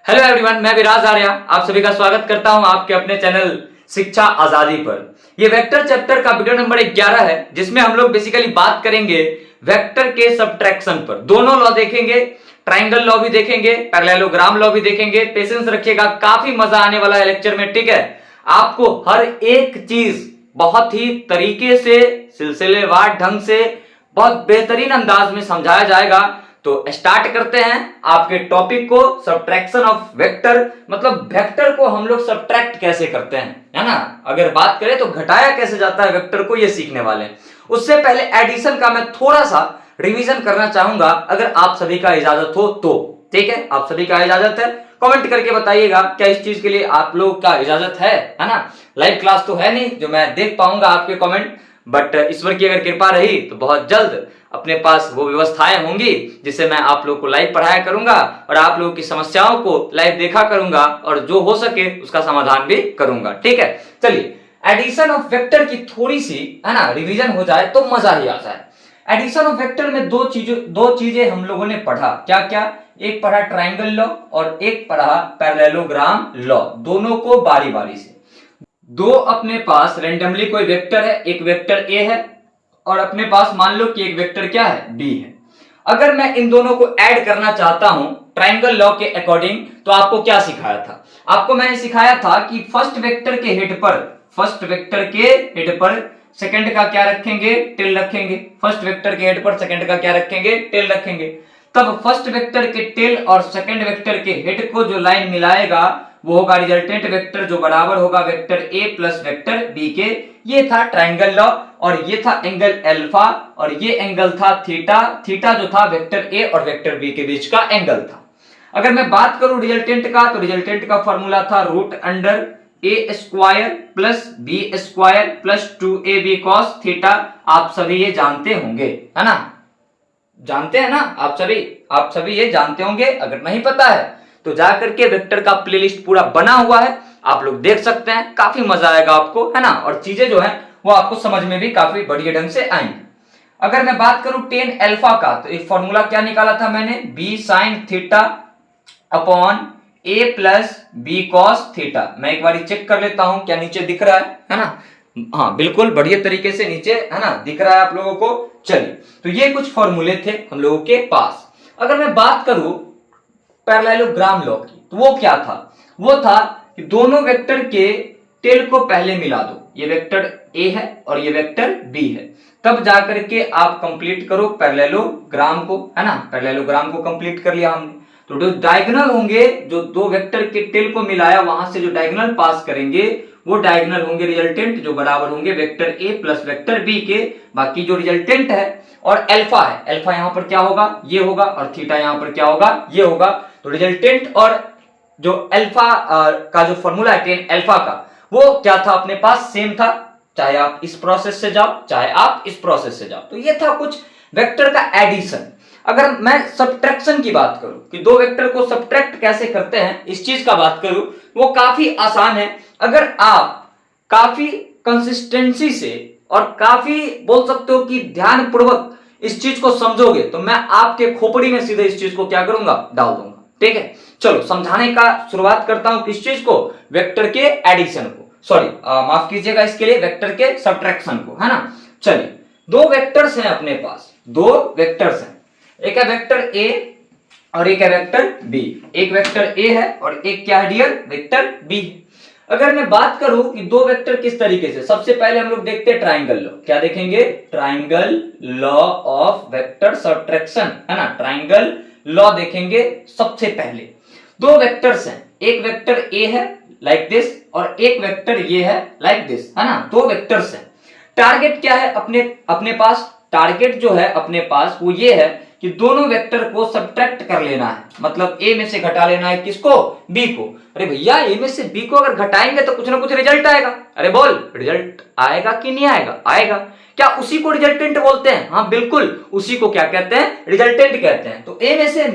Hello everyone, मैं विराज आर्या आप सभी का स्वागत करता हूं आपके अपने चैनल शिक्षा आजादी पर। ये वेक्टर चैप्टर का वीडियो नंबर 11 है, जिसमें हम लोग बेसिकली बात करेंगे वेक्टर के सबट्रैक्शन पर। दोनों लॉ देखेंगे, ट्राइंगल लॉ भी देखेंगे, पैरेललोग्राम लॉ भी देखेंगे। पेशेंस रखिएगा, काफी मजा आने वाला है लेक्चर में, ठीक है। आपको हर एक चीज बहुत ही तरीके से, सिलसिलेवार ढंग से, बहुत बेहतरीन अंदाज में समझाया जाएगा। तो स्टार्ट करते हैं आपके टॉपिक को, सब्ट्रैक्शन ऑफ वेक्टर। मतलब वेक्टर को हम लोग सब्ट्रैक्ट कैसे करते हैं, है ना। अगर बात करें तो घटाया कैसे जाता है वेक्टर को, ये सीखने वाले हैं। उससे पहले एडिशन का मैं थोड़ा सा रिवीजन करना चाहूंगा, अगर आप सभी का इजाजत हो तो। ठीक है, आप सभी का इजाजत है? कमेंट करके बताइएगा क्या इस चीज के लिए आप लोग का इजाजत है ना। लाइव क्लास तो है नहीं जो मैं देख पाऊंगा आपके कमेंट, बट ईश्वर की अगर कृपा रही तो बहुत जल्द अपने पास वो व्यवस्थाएं होंगी जिससे मैं आप लोग को लाइव पढ़ाया करूंगा और आप लोगों की समस्याओं को लाइव देखा करूंगा और जो हो सके उसका समाधान भी करूंगा। ठीक है, चलिए एडिशन ऑफ वेक्टर की थोड़ी सी, है ना, रिवीजन हो जाए तो मजा ही आता है। एडिशन ऑफ वेक्टर में दो चीजें हम लोगों ने पढ़ा। क्या क्या? एक पढ़ा ट्राइंगल लॉ और एक पढ़ा पैरेललोग्राम लॉ। दोनों को बारी बारी से। दो अपने पास रेंडमली कोई वेक्टर है, एक वेक्टर ए है और अपने पास मान लो कि एक वेक्टर क्या है, बी है। अगर मैं इन दोनों को ऐड करना चाहता हूं ट्राइंगल लॉ के अकॉर्डिंग, तो आपको क्या सिखाया था? आपको मैंने सिखाया था कि फर्स्ट वेक्टर के हेड पर सेकंड का क्या रखेंगे, टिल रखेंगे। फर्स्ट वेक्टर के हेड पर सेकंड का क्या रखेंगे, टिल रखेंगे। तब फर्स्ट वेक्टर के टिल और सेकंड वेक्टर के हेड को जो लाइन मिलाएगा वो होगा रिजल्टेंट वेक्टर, जो बराबर होगा vector a plus vector b के। ये था ट्राइंगल लॉ और ये था एंगल अल्फा और ये एंगल था थीटा। थीटा जो था वेक्टर ए और वेक्टर बी के बीच का एंगल था। अगर मैं बात करूं रिजल्टेंट का, तो रिजल्टेंट का फॉर्मूला था root under a square plus b square plus 2ab cos theta. आप सभी ये जानते होंगे, है ना, जानते हैं ना आप सभी ये जानते होंगे। अगर नहीं पता है तो जाकर के वेक्टर का प्लेलिस्ट पूरा बना हुआ है, आप लोग देख सकते हैं। काफी मजा आएगा आपको, है ना, और चीजें जो है वो आपको समझ में भी काफी बढ़िया ढंग से आएंगी। अगर मैं बात करूं टेन अल्फा का, तो एक फॉर्मूला क्या निकाला था मैंने, B sine theta upon a plus b cos theta. मैं एक बार चेक कर लेता हूं क्या नीचे दिख रहा है ना। हाँ, बिल्कुल बढ़िया तरीके से नीचे, है ना, दिख रहा है आप लोगों को। चलिए, तो ये कुछ फॉर्मूले थे हम लोगों के पास। अगर मैं बात करूं पैरेललोग्राम लॉ की, तो वो क्या था? वो था कि दोनों वेक्टर के टेल को पहले मिला दो। ये वेक्टर ए है और ये वेक्टर बी है, तब जाकर के आप कंप्लीट करो पैरेललोग्राम को, है ना। पैरेललोग्राम को कंप्लीट कर लिया हमने, तो जो डायगोनल होंगे, जो दो वेक्टर के टेल को मिलाया वहां से जो डायगोनल पास करेंगे वो डायगोनल होंगे रिजल्टेंट, जो बराबर होंगे vector a plus vector b के। बाकी जो रिजल्टेंट है और अल्फा है, अल्फा यहां पर क्या होगा, ये होगा, और थीटा यहां पर क्या होगा, ये होगा। तो रिजल्टेंट और जो अल्फा का जो फॉर्मूला है टेन अल्फा का, वो क्या था अपने पास, सेम था, चाहे आप इस प्रोसेस से जाओ चाहे आप इस प्रोसेस से जाओ। तो ये था कुछ वेक्टर का एडिशन। अगर मैं सब्ट्रैक्शन की बात करूं कि दो वेक्टर को सब्ट्रैक्ट कैसे करते हैं, इस चीज का बात करूं, वो काफी आसान है। अगर आप काफी कंसिस्टेंसी से और काफी बोल सकते हो कि ध्यान पूर्वक इस चीज को समझोगे, तो मैं आपके खोपड़ी में सीधे इस चीज को क्या करूंगा, डाल दूंगा। ठीक है, चलो समझाने का शुरुआत करता हूं किस चीज को, वेक्टर के एडिशन को, सॉरी माफ कीजिएगा इसके लिए, वेक्टर के सब्ट्रैक्शन को, है ना। चलिए, दो वेक्टर्स हैं अपने पास, दो वेक्टर्स हैं, एक है वेक्टर ए और एक है वेक्टर बी। एक वेक्टर ए है और एक क्या है डियर, वेक्टर बी है। अगर मैं बात करूं कि दो वेक्टर किस तरीके से, सबसे पहले हम लोग देखते हैं ट्राइंगल लॉ। क्या देखेंगे, triangle law of vector subtraction, है ना। ट्राइंगल लॉ देखेंगे सबसे पहले। दो वेक्टर्स हैं, एक वेक्टर ए है लाइक दिस और एक वेक्टर ये है लाइक दिस, है ना। दो वेक्टर्स हैं। टारगेट क्या है अपने पास, टारगेट जो है अपने पास वो ये है कि दोनों वेक्टर को सब्ट्रैक्ट कर लेना है, मतलब ए में से घटा लेना है किसको, बी को। अरे भैया, ए में से बी को अगर घटाएंगे तो कुछ ना कुछ रिजल्ट आएगा। अरे बोल, रिजल्ट आएगा कि नहीं आएगा? आएगा। क्या उसी को रिजल्टेंट बोलते हैं? हाँ बिल्कुल, उसी को क्या कहते हैं, रिजल्टेंट कहते हैं। तो ए में से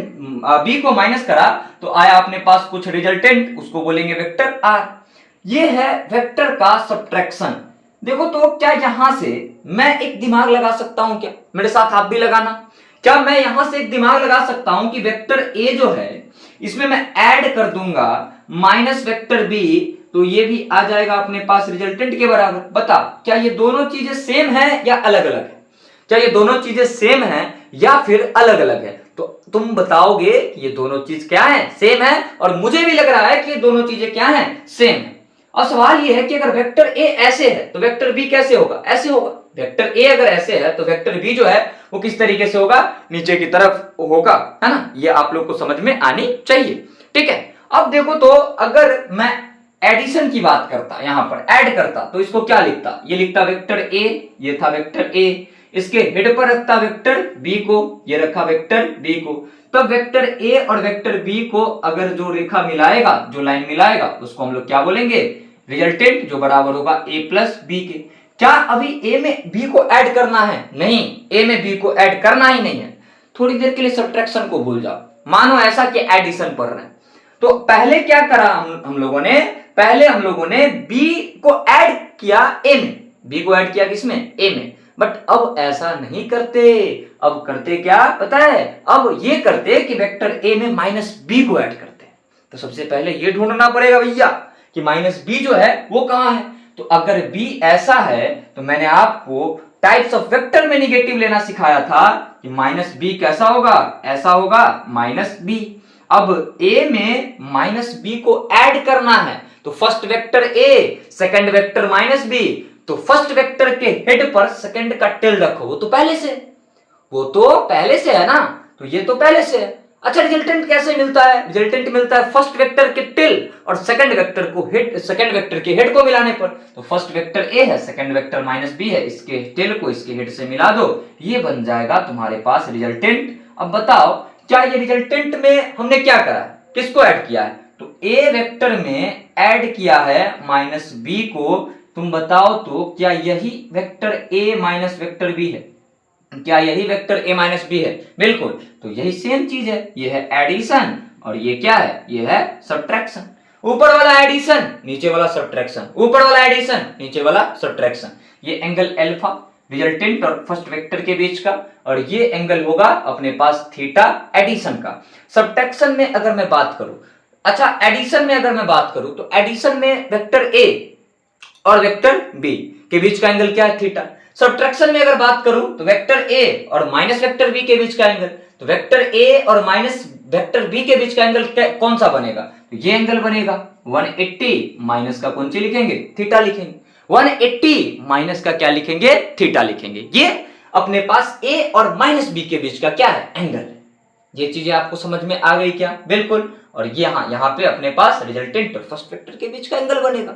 बी को माइनस करा तो आया अपने पास कुछ रिजल्टेंट, उसको बोलेंगे वेक्टर आर। ये है वेक्टर का सब्ट्रैक्शन। देखो, तो क्या यहां से मैं एक दिमाग लगा सकता हूं क्या? मेरे साथ आप भी लगाना। क्या मैं यहां से एक दिमाग लगा सकता हूं कि वेक्टर ए जो है इसमें मैं ऐड कर दूंगा माइनस वेक्टर बी, तो ये भी आ जाएगा अपने पास रिजल्टेंट के बराबर। बता क्या ये दोनों चीजें सेम है या अलग अलग है? क्या ये दोनों चीजें सेम है या फिर अलग अलग है? तो तुम बताओगे कि ये दोनों चीज क्या है, सेम है, और मुझे भी लग रहा है कि ये दोनों चीजें क्या है, सेम है। और सवाल ये है कि अगर वेक्टर ए ऐसे है तो वेक्टर बी कैसे होगा? ऐसे होगा। वेक्टर ए अगर ऐसे है तो वेक्टर बी जो है वो किस तरीके से होगा? नीचे की तरफ होगा, है ना। ये आप लोग को समझ में आनी चाहिए, ठीक है। अब देखो तो अगर मैं एडिशन की बात करता, यहां पर ऐड करता, तो इसको क्या लिखता? ये लिखता वेक्टर ए, ये था वेक्टर ए, इसके हेड पर रखता वेक्टर बी को, ये रखा वेक्टर बी को। तब वेक्टर ए और वेक्टर बी को अगर जो रेखा मिलाएगा, जो लाइन मिलाएगा, उसको हम लोग क्या बोलेंगे? रिजल्टेंट, जो बराबर होगा ए प्लस बी के। क्या अभी ए में बी को ऐड करना है? नहीं, ए में बी को ऐड करना ही नहीं है। थोड़ी देर के लिए सब्ट्रैक्शन को भूल जाओ, मानो ऐसा कि एडिशन पढ़ रहे हैं। तो पहले क्या करा हम लोगों ने? पहले हम लोगों ने बी को ऐड किया ए में, बी को ऐड किया किसमें? ए में। बट अब ऐसा नहीं करते, अब करते क्या पता है? अब ये करते कि वेक्टर ए में माइनस बी को ऐड करते। तो सबसे पहले ये ढूंढना पड़ेगा भैया कि माइनस बी जो है वो कहां है। तो अगर बी ऐसा है तो मैंने आपको टाइप्स ऑफ वेक्टर में निगेटिव लेना सिखाया था कि माइनस बी कैसा होगा? ऐसा होगा माइनस बी। अब ए में माइनस बी को ऐड करना है, तो first vector a, second vector minus b, तो फर्स्ट वेक्टर के हेड पर सेकंड का टिल रखो। वो तो पहले से है ना, तो ये तो पहले से है। अच्छा, रिजल्टेंट कैसे मिलता है? रिजल्टेंट मिलता है फर्स्ट वेक्टर के टिल और सेकंड वेक्टर को हेड, सेकंड वेक्टर के हेड को मिलाने पर। तो फर्स्ट वेक्टर ए है, सेकंड वेक्टर माइनस बी है, इसके टिल को इसके हेड से मिला दो, ये बन जाएगा तुम्हारे पास रिजल्टेंट। अब बताओ क्या ये रिजल्टेंट में हमने क्या करा, किसको ऐड किया है? तो ए वेक्टर में ऐड किया है माइनस बी को। तुम बताओ तो क्या यही vector a minus vector b है? क्या यही वेक्टर ए माइनस बी है? बिल्कुल। तो यही सेम चीज है, ये है एडिशन और ये क्या है? ये है सब्ट्रैक्शन। ऊपर वाला एडिशन, नीचे वाला सब्ट्रैक्शन, ऊपर वाला एडिशन, नीचे वाला सब्ट्रैक्शन। ये एंगल अल्फा रिजल्टेंट और फर्स्ट वेक्टर के बीच का, और ये एंगल होगा अपने पास थीटा एडिशन का। सब्ट्रैक्शन में अगर मैं बात करूं, अच्छा एडिशन में अगर मैं बात करूं, तो एडिशन में वेक्टर ए और वेक्टर बी के बीच का एंगल क्या है? थीटा। सब्ट्रैक्शन में अगर बात करूं तो वेक्टर ए और माइनस वेक्टर बी के बीच का एंगल, तो वेक्टर ए और माइनस वेक्टर बी के बीच का एंगल कौन सा बनेगा? तो ये एंगल बनेगा 180 माइनस का कौन सी लिखेंगे? थीटा लिखेंगे। 180 माइनस का क्या लिखेंगे? थीटा लिखेंगे। ये अपने पास ए और माइनस बी के बीच का क्या है? एंगल है। ये चीजें आपको समझ में आ गई क्या? बिल्कुल। और यहाँ पे अपने पास रिजल्टेंट और फर्स्ट वेक्टर के बीच का एंगल बनेगा।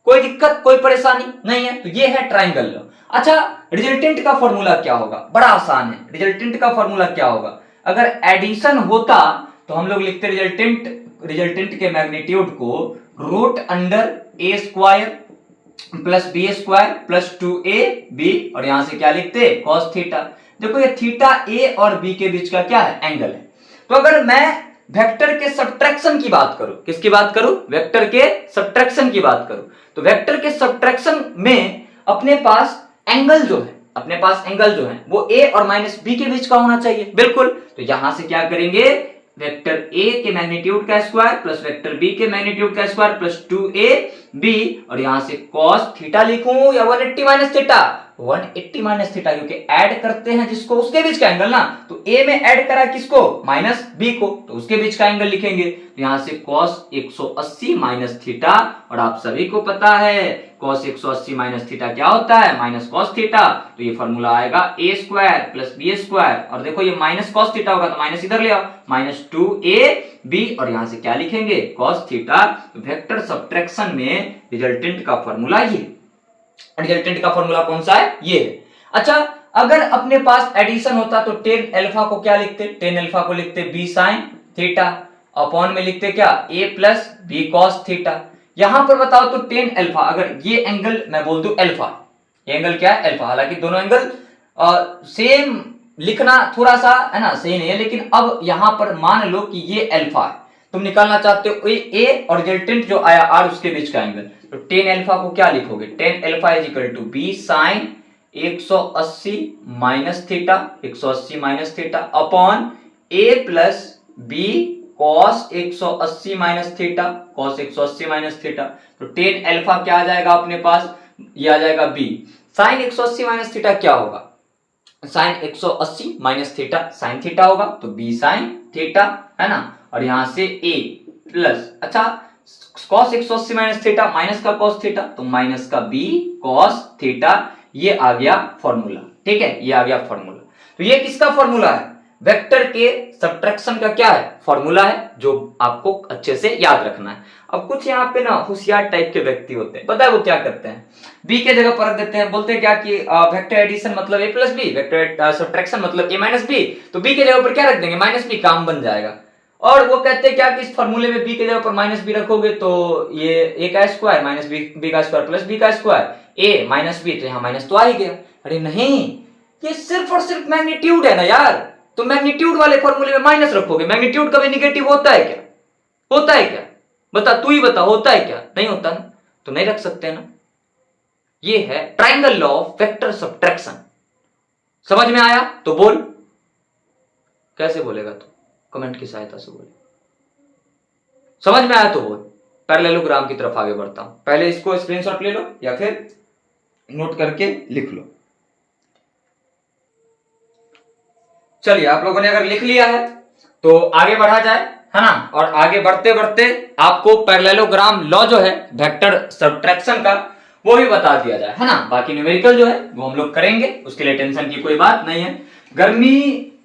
कोई दिक्कत, कोई परेशानी नहीं है। तो ये है ट्राइंगल लॉ। अच्छा, रिजल्टेंट का फॉर्मूला क्या होगा? बड़ा आसान है। रिजल्टेंट का फॉर्मूला क्या होगा? अगर एडिशन होता तो हम लोग लिखते रिजल्टेंट के मैग्नीट्यूड को root under a square plus b square plus 2ab, और यहां से क्या लिखते? Cos theta. देखो ये थीटा ए और बी के बीच का क्या है? एंगल है। तो अगर मैं वेक्टर के सब्ट्रैक्शन की बात करूं, किसकी बात करूं? वेक्टर के सब्ट्रैक्शन की बात करूं, तो वेक्टर के सब्ट्रैक्शन में अपने पास एंगल जो है वो ए और माइनस बी के बीच का होना चाहिए। बिल्कुल। तो यहां से क्या करेंगे? वेक्टर ए के मैग्नीट्यूड का स्क्वायर प्लस वेक्टर बी के मैग्नीट्यूड का स्क्वायर प्लस 2ab, और यहां से cos थीटा लिखूं या 180 माइनस थीटा? 180 माइनस थीटा, क्योंकि ऐड करते हैं जिसको उसके बीच का एंगल ना। तो ए में ऐड करा किसको? माइनस बी को, तो उसके बीच का एंगल लिखेंगे। तो यहां से cos 180 माइनस थीटा, और आप सभी को पता है cos 180 माइनस थीटा क्या होता है? Minus cos theta. तो ये फॉर्मूला आएगा ए स्क्वायर प्लस बी स्क्वायर, और देखो ये माइनस cos थीटा होगा तो माइनस इधर ले आओ, माइनस 2ab, और यहां से क्या लिखेंगे? cos theta. वेक्टर सब्ट्रैक्शन में रिजल्टेंट का फॉर्मूला ये, रिजल्टेंट का फॉर्मूला कौन सा है? ये है। अच्छा, अगर अपने पास एडिशन होता तो टेन अल्फा को क्या लिखते? टेन अल्फा को लिखते बी साइन थीटा, अपॉन में लिखते क्या? ए प्लस बी कॉस थीटा। यहां पर बताओ तो टेन अल्फा, अगर ये एंगल मैं बोल दूं अल्फा, ये एंगल क्या है? अल्फा। हालांकि दोनों एंगल सेम लिखना थोड़ा सा है ना सही नहीं है, लेकिन अब यहां पर मान लो कि ये अल्फा है, तुम निकालना चाहते हो ए और रिजल्टेंट जो आया आर उसके बीच का एंगल, तो टेन अल्फा को क्या लिखोगे? Tan alpha is equal to b sine 180 minus theta, 180 minus theta upon a plus b cos 180 minus theta, cos 180 minus theta, तो टेन अल्फा क्या आ जाएगा अपने पास, ये आ जाएगा बी। साइन 180 माइनस थीटा क्या होगा, sine 180 minus theta sine theta होगा, तो बी साइन थीटा है ना, और यहां से ए प्लस, अच्छा cos 180 माइनस थीटा माइनस का cos थीटा, तो माइनस का बी cos थीटा, ये आ गया फॉर्मूला। ठीक है, ये आ गया फॉर्मूला। तो ये किसका फॉर्मूला है, वेक्टर के सब्ट्रैक्शन का क्या है, फॉर्मूला है, जो आपको अच्छे से याद रखना है। अब कुछ यहाँ पे ना होशियार टाइप के व्यक्ति होते हैं, पता है वो क्या करते हैं, बी के जगह पर रख देते हैं, बोलते हैं क्या कि वेक्टर एडिशन मतलब ए प्लस बी, वेक्टर सब्ट्रैक्शन मतलब ए माइनस बी, तो बी के जगह पर क्या रख देंगे, माइनस बी, काम बन जाएगा। और वो कहते हैं क्या कि इस फॉर्मूले में बी के जगह पर माइनस बी रखोगे तो ये ए का स्क्वायर माइनस बी का स्क्वायर प्लस बी का स्क्वायर, ए माइनस बी, तो यहाँ माइनस तो आ ही गया। अरे नहीं, ये सिर्फ और सिर्फ मैग्नीट्यूड है ना यार, तो मैग्नीट्यूड वाले फॉर्मूले में माइनस रखोगे, मैग्नीट्यूड कभी निगेटिव होता है क्या, होता है क्या, बता, तू ही बता, होता है क्या, नहीं होता ना, तो नहीं रख सकते ना। ये है triangle law of vector subtraction. समझ में आया तो बोल, कैसे बोलेगा तू, कमेंट की सहायता से बोले। समझ में आया तो बोल। पैरेललोग्राम की तरफ आगे बढ़ता हूं, पहले इसको स्क्रीनशॉट ले लो या फिर नोट करके लिख लो। चलिए, आप लोगों ने अगर लिख लिया है तो आगे बढ़ा जाए, है ना, और आगे बढ़ते बढ़ते आपको पैरेललोग्राम लॉ जो है वेक्टर सब्ट्रैक्शन का वो भी बता दिया जाए, है ना। बाकी न्यूमेरिकल जो है वो हम लोग करेंगे, उसके लिए टेंशन की कोई बात नहीं है। गर्मी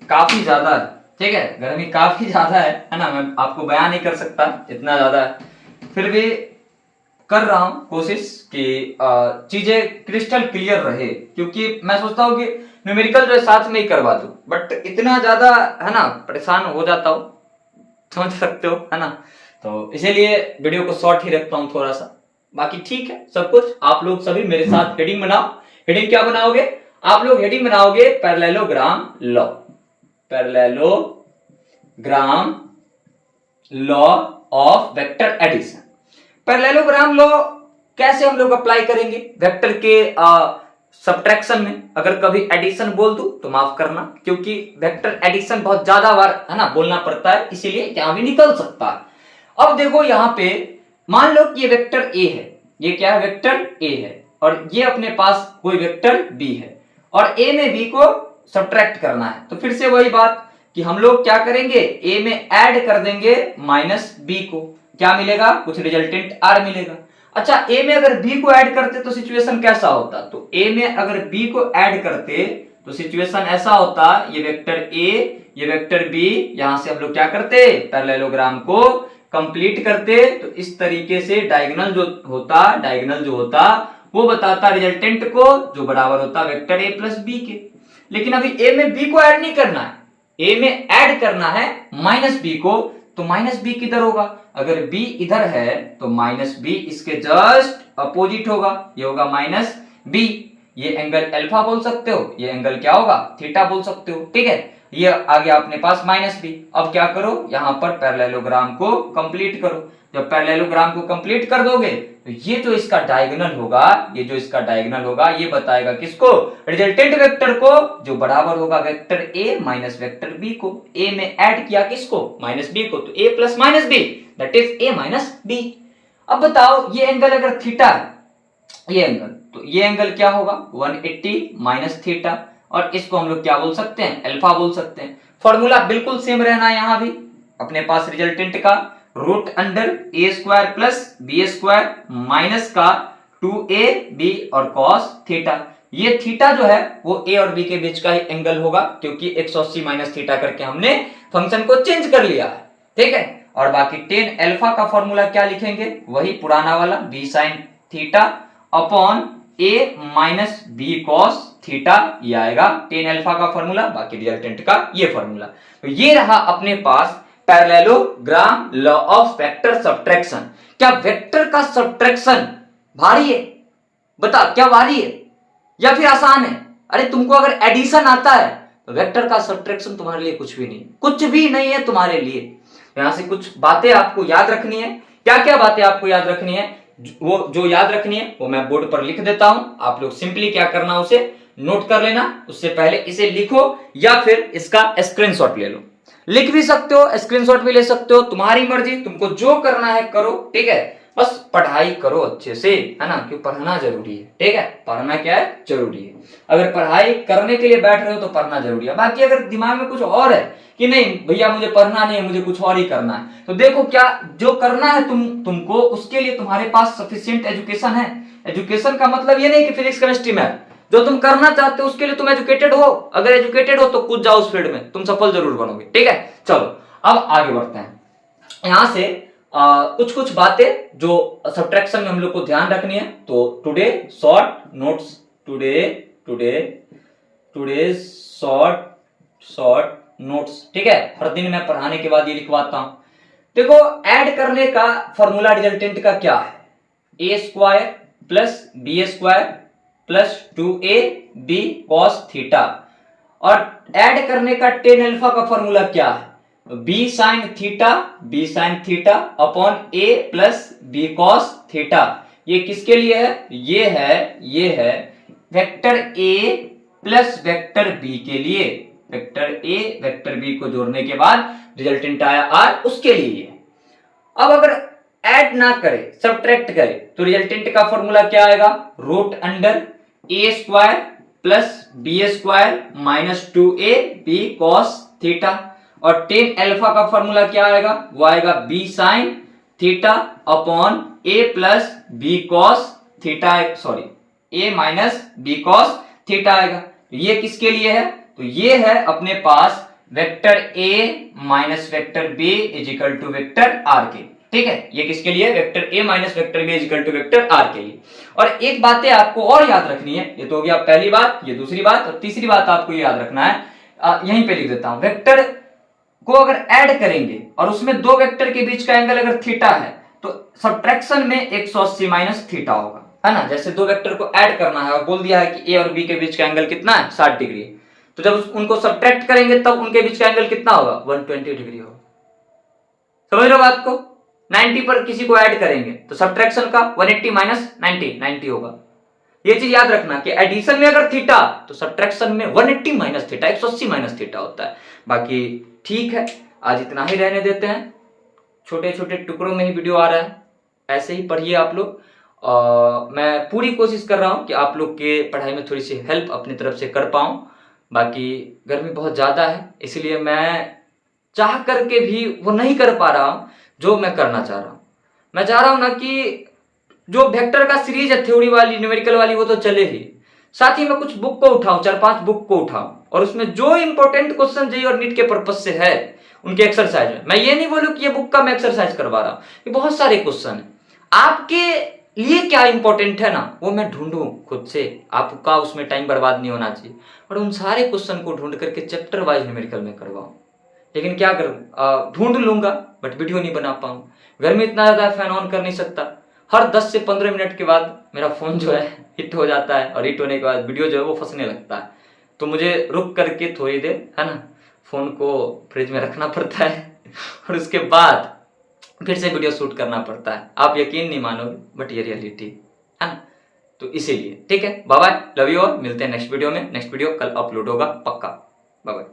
काफी ज्यादा है, ठीक है, गर्मी काफी ज्यादा है ना, मैं आपको बयान नहीं कर सकता इतना ज्यादा है, फिर भी कर रहा हूं कोशिश कि चीजें क्रिस्टल क्लियर रहे, क्योंकि मैं सोचता हूं कि न्यूमेरिकल जो है साथ में ही करवा दूं, बट इतना ज्यादा है ना परेशान हो जाता हूं, समझ सकते हो, है ना, तो इसीलिए वीडियो को शॉर्ट ही रखता हूं थोड़ा सा। बाकी ठीक है सब कुछ, आप लोग सभी मेरे साथ हेडिंग बनाओ। हेडिंग क्या बनाओगे आप लोग, हेडिंग बनाओगे parallelogram law, parallelogram law of vector addition. Parallelogram law कैसे हम लोग अप्लाई करेंगे वेक्टर के सब्ट्रैक्शन में, अगर कभी एडिशन बोल दूं तो माफ करना, क्योंकि वेक्टर एडिशन बहुत ज्यादा बार है ना बोलना पड़ता है, इसीलिए यहां भी निकल सकता है। अब देखो यहां पे मान लो कि ये वेक्टर ए है, ये क्या है, वेक्टर ए है, और ये अपने पास कोई वेक्टर बी है, और ए में बी को सब्ट्रैक्ट करना है, तो फिर से वही बात कि हम लोग क्या करेंगे, ए में ऐड कर देंगे माइनस बी को, क्या मिलेगा, कुछ रिजल्टेंट आर मिलेगा। अच्छा, ए में अगर बी को ऐड करते तो सिचुएशन कैसा होता, तो ए में अगर बी को ऐड करते तो सिचुएशन ऐसा होता, ये वेक्टर ए ये वेक्टर बी, यहां से हम लोग क्या करते, पैरेललोग्राम को कंप्लीट करते, तो इस तरीके से डायगोनल जो होता वो बताता रिजल्टेंट को, जो बराबर होता वेक्टर ए प्लस बी के। लेकिन अभी ए में बी को ऐड नहीं करना है, ए में ऐड करना है माइनस बी को, तो माइनस बी किधर होगा, अगर बी इधर है तो माइनस बी इसके जस्ट अपोजिट होगा, ये होगा माइनस बी, ये एंगल अल्फा बोल सकते हो, ये एंगल क्या होगा, थीटा बोल सकते हो, ठीक है, ये आ गया अपने पास माइनस बी। अब क्या करो, यहां पर पैरेललोग्राम को कंप्लीट करो, जब पैरेललोग्राम को कंप्लीट कर दोगे तो ये जो इसका डायगोनल होगा, ये बताएगा किसको, रिजल्टेंट वेक्टर को, जो बराबर होगा vector a minus vector b को। ए में ऐड किया किसको, माइनस बी को, तो a plus minus b that is a minus b. अब बताओ ये एंगल अगर थीटा है, ये एंगल, तो ये एंगल क्या होगा 180 माइनस थीटा, और इसको हम लोग क्या बोल सकते हैं, अल्फा बोल सकते हैं। फॉर्मूला बिल्कुल सेम रहना है, यहां भी अपने पास रिजल्टेंट का root under a square plus b square minus का 2a b और cos थीटा। ये थीटा जो है वो a और b के बीच का ही एंगल होगा, क्योंकि 180 माइनस थीटा करके हमने फंक्शन को चेंज कर लिया है, ठीक है। और बाकी टेन अल्फा का फॉर्मूला क्या लिखेंगे, वही पुराना वाला b sin theta upon a minus b cos theta, ये आएगा टेन अल्फा का फॉर्मूला, बाकी रिजल्टेंट का ये फॉर्मूला। तो ये रहा अपने पास parallelogram law of vector subtraction. क्या वेक्टर का सब्ट्रैक्शन भारी है, बता क्या भारी है या फिर आसान है? अरे तुमको अगर एडिशन आता है तो वेक्टर का सब्ट्रैक्शन तुम्हारे लिए कुछ भी नहीं, कुछ भी नहीं है तुम्हारे लिए। यहां से कुछ बातें आपको याद रखनी है। क्या क्या बातें आपको याद रखनी है, वो जो याद रखनी है वो मैं बोर्ड पर लिख देता हूं, आप लोग सिंपली क्या करना, उसे नोट कर लेना। उससे पहले इसे लिखो या फिर इसका स्क्रीनशॉट ले लो। लिख भी सकते हो, स्क्रीनशॉट भी ले सकते हो, तुम्हारी मर्जी, तुमको जो करना है करो, ठीक है। बस पढ़ाई करो अच्छे से, है ना, क्यों पढ़ना जरूरी है, ठीक है। पढ़ना क्या है, जरूरी है। अगर पढ़ाई करने के लिए बैठ रहे हो तो पढ़ना जरूरी है। बाकी अगर दिमाग में कुछ और है कि नहीं भैया मुझे पढ़ना नहीं है, मुझे कुछ और ही करना है, तो देखो क्या जो करना है तुमको उसके लिए तुम्हारे पास सफिशिएंट एजुकेशन है। एजुकेशन का मतलब ये नहीं कि फिजिक्स केमिस्ट्री मैथ, जो तुम करना चाहते हो उसके लिए तुम एजुकेटेड हो। अगर एजुकेटेड हो तो कूद जाओ उस फील्ड में, तुम सफल जरूर बनोगे, ठीक है। चलो अब आगे बढ़ते हैं। यहां से कुछ कुछ बातें जो सब्ट्रैक्शन में हम लोग को ध्यान रखनी है। तो today short notes, today short notes, ठीक है। हर दिन मैं पढ़ाने के बाद ये लिखवाता हूं। देखो ऐड करने का फॉर्मूला रिजल्टेंट का क्या है, a square plus b square plus 2a b cos theta. और ऐड करने का टेन अल्फा का फॉर्मूला क्या है, b sine theta upon a plus b cos theta. ये किसके लिए है, ये है vector a plus vector b के लिए। वेक्टर a वेक्टर b को जोड़ने के बाद रिजल्टेंट आया r, उसके लिए। अब अगर ऐड ना करे, सब्ट्रैक्ट करे, तो रिजल्टेंट का फॉर्मूला क्या आएगा, root under a square plus b square minus 2a b cos theta. और टेन अल्फा का फॉर्मूला क्या आएगा, वो आएगा b sine theta upon a plus b cos theta, sorry a minus b cos theta आएगा। तो ये किसके लिए है, तो ये है अपने पास vector a minus vector b is equal to vector r के, ठीक है। ये किसके लिए, vector a minus vector b is equal to vector r के लिए। और एक बातें आपको और याद रखनी है, ये तो हो गया पहली बात, ये दूसरी बात, और तीसरी बात आपको याद रखना है, यहीं पे लिख देता हूं। वेक्टर को अगर ऐड करेंगे और उसमें दो वेक्टर के बीच का एंगल अगर थीटा है तो सब्ट्रैक्शन में 180 माइनस थीटा होगा, है ना। जैसे दो वेक्टर को ऐड करना है और बोल दिया है कि ए और बी के बीच का एंगल कितना है, 60 डिग्री, तो जब उनको सब्ट्रैक्ट करेंगे तब उनके बीच का एंगल कितना होगा, 120 डिग्री होगा। समझ लो बात को। 90 पर किसी को ऐड करेंगे तो सब्ट्रैक्शन का 180 माइनस 90 होगा। ये चीज याद रखना कि एडिशन में अगर थीटा तो सब्ट्रैक्शन में 180 माइनस थीटा, 180 माइनस थीटा होता है। बाकी ठीक है, आज इतना ही रहने देते हैं। छोटे छोटे टुकड़ों में ही वीडियो आ रहा है, ऐसे ही पढ़िए आप लोग। मैं पूरी कोशिश कर रहा हूं कि आप लोग के पढ़ाई में थोड़ी सी हेल्प अपनी तरफ से कर पाऊं। बाकी गर्मी बहुत ज्यादा है, इसलिए मैं चाह करके भी वो नहीं कर पा रहा हूं जो मैं करना चाह रहा हूं। मैं चाह रहा हूं ना कि जो वेक्टर का सीरीज है, थ्योरी वाली न्यूमेरिकल वाली, वो तो चले ही, साथ ही मैं कुछ बुक को उठाऊं, 4-5 बुक को उठाऊं, और उसमें जो इंपॉर्टेंट क्वेश्चन जेईई और नीट के पर्पज से है उनके एक्सरसाइज में। मैं ये नहीं बोलूं कि ये बुक का मैं एक्सरसाइज करवा रहा हूं, ये बहुत सारे क्वेश्चन है, आपके लिए क्या इंपॉर्टेंट है ना वो मैं ढूंढूं खुद से, आपका उसमें टाइम बर्बाद नहीं होना चाहिए, और उन सारे क्वेश्चन को ढूंढ करके चैप्टर वाइज न्यूमेरिकल में करवाऊं। लेकिन क्या करूं, ढूंढ लूंगा बट वीडियो नहीं बना पाऊंगा, गर्मी इतना ज्यादा है, फैन ऑन कर नहीं सकता। हर 10 से 15 मिनट के बाद मेरा फोन जो है हिट हो जाता है, और हिट होने के बाद वीडियो जो है वो फंसने लगता है, तो मुझे रुक करके थोड़ी देर, है ना, फोन को फ्रिज में रखना पड़ता है और उसके बाद फिर से वीडियो शूट करना पड़ता है। आप यकीन नहीं मानोगे बट ये रियलिटी है ना, तो इसीलिए ठीक है। Bye bye, love you all, मिलते हैं नेक्स्ट वीडियो में। नेक्स्ट वीडियो कल अपलोड होगा पक्का। Bye bye.